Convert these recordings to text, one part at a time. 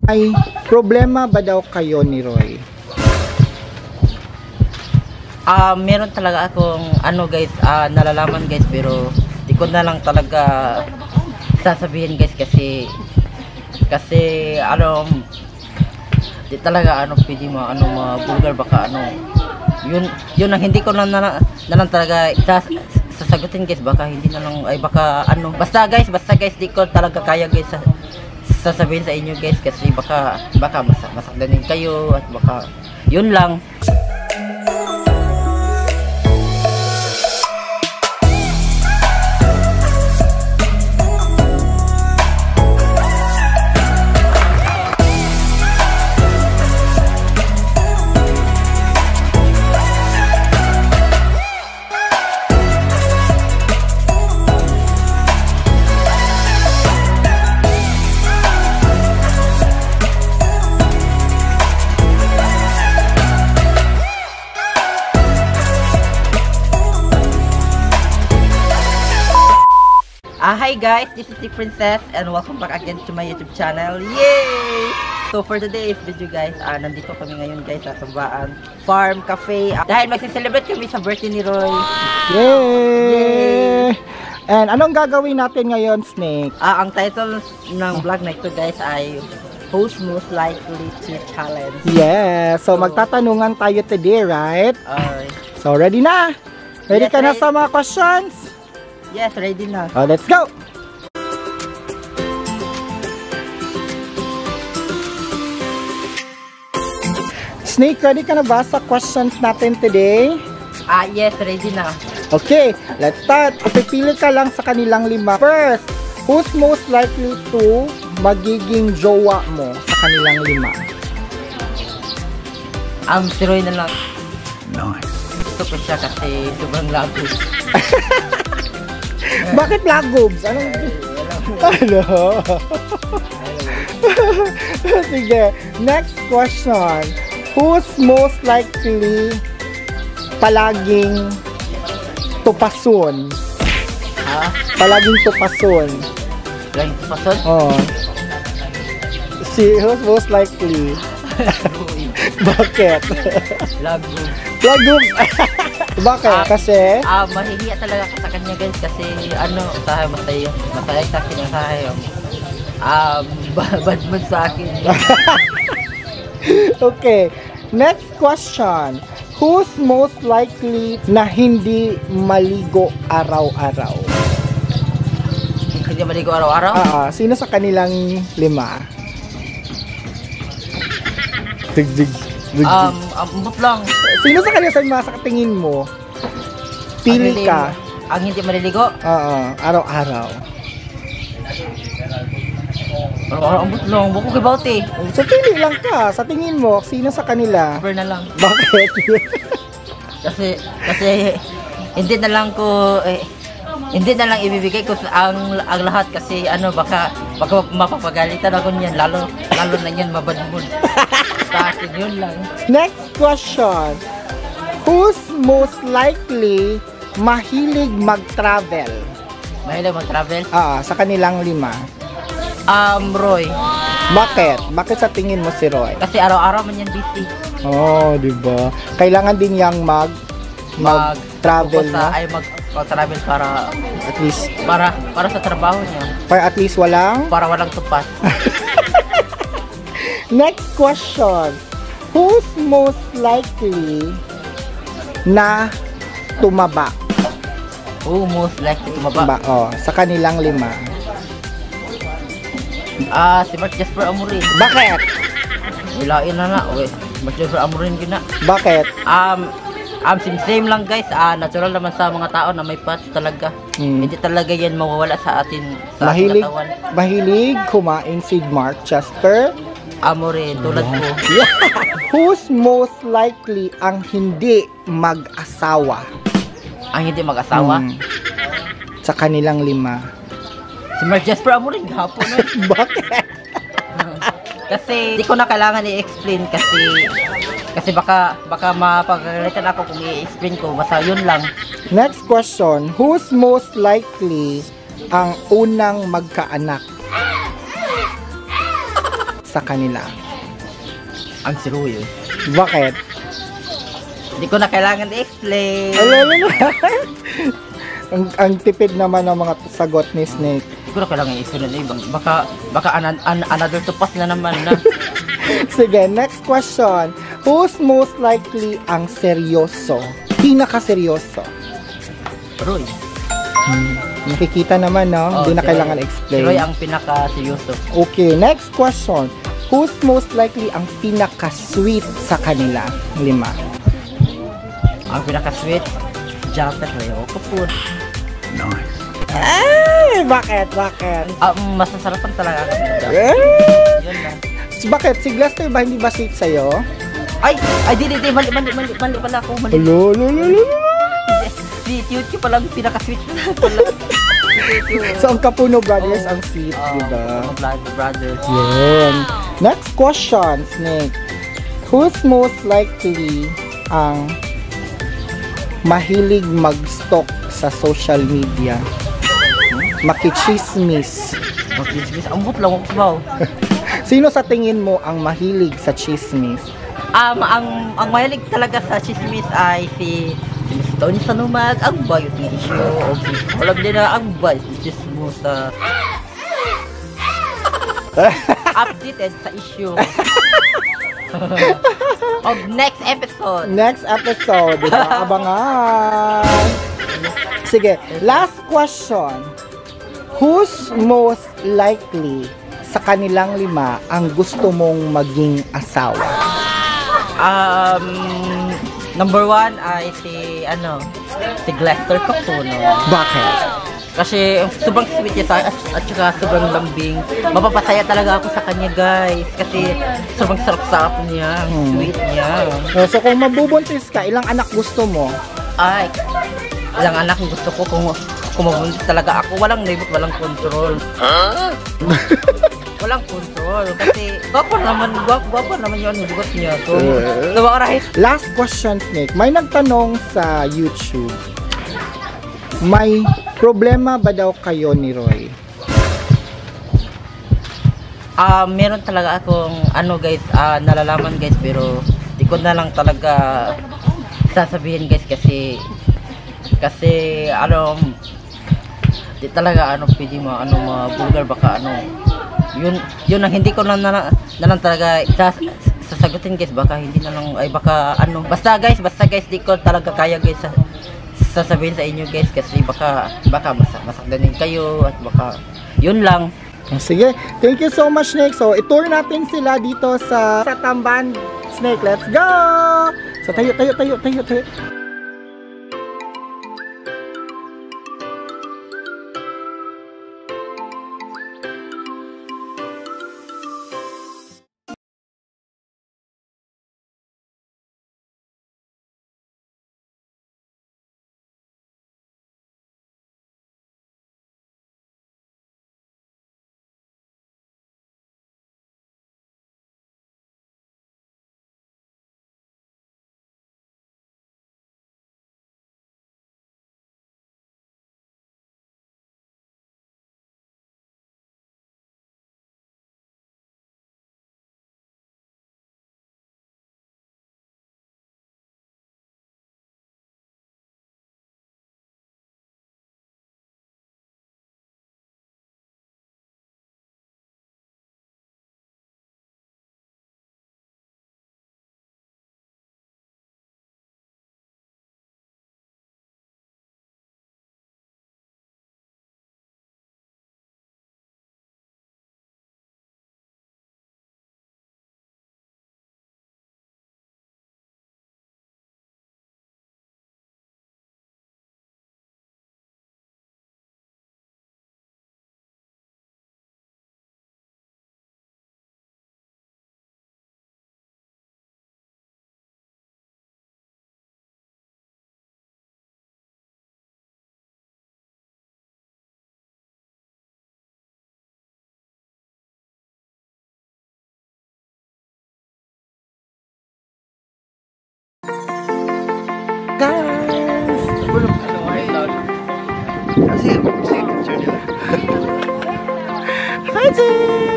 Ay, problema ba daw kayo ni Roy? Meron talaga akong guys, nalalaman guys, pero di ko na lang talaga sasabihin guys kasi di talaga pwede bulgar baka yun ang hindi ko na lang talaga sasagutin guys, baka hindi na lang ay baka basta guys di ko talaga kaya guys sasabihin sa inyo guys kasi baka masakdanin kayo at baka yun lang. Hi guys, this is the Princess and welcome back again to my YouTube channel. Yay! So for today's video guys, nandito kami ngayon guys sa Tumbaan Farm Cafe dahil magsi-celebrate kami sa birthday ni Roy. Yay! And anong gagawin natin ngayon, Snake? Ang title ng vlog na ito guys ay Who's Most Likely to Challenge. Yeah, so magtatanungan tayo today, right? So ready na? Ready ka na sa mga questions? Yes, ready na. Oh, let's go! Snake, ready ka na ba sa questions natin today? Yes, ready na. Okay, let's start. Pipili ka lang sa kanilang lima. First, who's most likely to magiging jowa mo sa kanilang lima? Si Roy na lang. Nice. Gusto ko siya kasi sobrang lago. Bakit lagobs? Ano? Sige, next question. Who's most likely palaging tupason? Palaging tupason. Palaging tupason? Oo. Who's most likely? Bakit? Lagobs. Lagobs? Bakit? Kasi? Mahihiya talaga ako sa kanya guys kasi masaya sa akin ang sahay. Bad mood sa akin. Okay, next question. Who's most likely na hindi maligo araw-araw? Hindi maligo araw-araw? Sino sa kanilang lima? Ambot lang. Sino sa kanila sa tingin mo? Pili ka. Ang hindi maliligo? Araw-araw. Araw-araw ambot lang. Buko kay Bauti. So pili lang ka. Sa tingin mo, sino sa kanila? Super na lang. Bakit? kasi hindi na lang ko hindi na lang ibibigay ko ang lahat kasi baka mapapagalitan ako niyan lalo na niyan mabadmod. Sa akin yun lang. Next question. Who's most likely mahilig mag-travel? Mahilig mag-travel? Sa kanilang lima. Roy. Bakit? Bakit sa tingin mo si Roy? Kasi araw-araw man yan busy. Diba? Kailangan din yang mag-travel na? Mag-travel para at least para sa trabaho niya. Para at least walang tupas. Next question. Who's most likely na tumaba? Who most likely tumaba? Sa kanilang lima. Si Mark Jasper Amorin. Bakit? Ilain na. Mark Jasper Amorin gina. Bakit? Same lang guys. Natural naman sa mga tao na may fats talaga. Hindi talaga yan mawawala sa atin sa katawan. Mahilig kumain si Mark Jasper Amorin tulad ko. Who's most likely ang hindi mag-asawa? Ang hindi mag-asawa? Sa kanilang lima. Si Mark Jasper Amorin gahapon. Bakit? Kasi di ko na kailangan i-explain kasi baka mapagalitan ako kung i-explain ko. Basta yun lang. Next question. Who's most likely ang unang magkaanak? sa kanila? Ang si Roy. Bakit? Hindi ko na kailangan i-explain. ang tipid naman ng mga sagot ni Snake. Hindi ko na kailangan i-explain. Baka another tupas na naman na. Sige, next question. Who's most likely ang seryoso? Pinaka-seryoso? Roy. Nakikita naman, no? Hindi na kailangan explain. Si Roy ang pinaka-seryoso. Okay, next question. Who's most likely ang pinaka-sweet sa kanila? 5. Ang pinaka-sweet, Japet Roy. O po. Nice. Ay, bakit? Masasarapan talaga ako. Yun lang. Bakit? Si Glaster ba hindi ba sweet sa'yo? Ay, di, mali pala ako. Hello. Si Chuchu palang pinaka-sweet pala. So, ang Kapuno Brothers ang sweet, diba? Brothers. Yun. Next question, Snake. Who's most likely ang mahilig mag-stalk sa social media? Makichismis. Ambot lang, wow. Sino sa tingin mo ang mahilig sa chismis? Ang mahilig talaga sa chismis ay si Tony Sanumag, ang bayot ng issue. O si Olab din na ang bayot ng chismis sa updated sa issue. Of next episode. Next episode, diba? Abangan. Sige, last question. Who's most likely sa kanilang 5 ang gusto mong maging asawa? Number 1 ay si Glaster Kapuno. Bakit? Kasi sobrang sweet niya at saka sobrang lambing. Mapapasaya talaga ako sa kanya, guys. Kasi sobrang sarap-sarap niya, sweet niya. So kung mabubuntis ka, ilang anak gusto mo? Ay, ilang anak gusto ko kung mabuntis talaga ako. Walang libot, walang control. Walang control. Kasi gwapo naman yun ang bugot niya. So, right? Last question, Snake. May nagtanong sa YouTube. May problema ba daw kayo ni Roy? Meron talaga akong guys, nalalaman guys, pero di ko na lang talaga sasabihin guys kasi di talaga pwede bulgar baka yun ang hindi ko na lang talaga sasagutin guys, baka hindi na lang ay baka basta guys di ko talaga kaya guys sasabihin sa inyo guys kasi baka masaktan din kayo at baka yun lang. Sige, thank you so much, Snake. So itour natin sila dito sa Tamban. Snake, let's go! So tayo.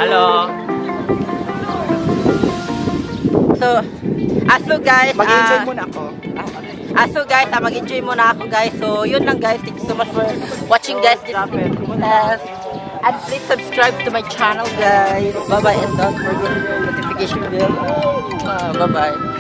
Hello. guys, Mag-enjoy muna ako. mag-enjoy muna ako guys. So, yun lang guys. Thank you so much for watching guys. And please subscribe to my channel guys. Bye-bye and don't forget the notification bell. Bye-bye.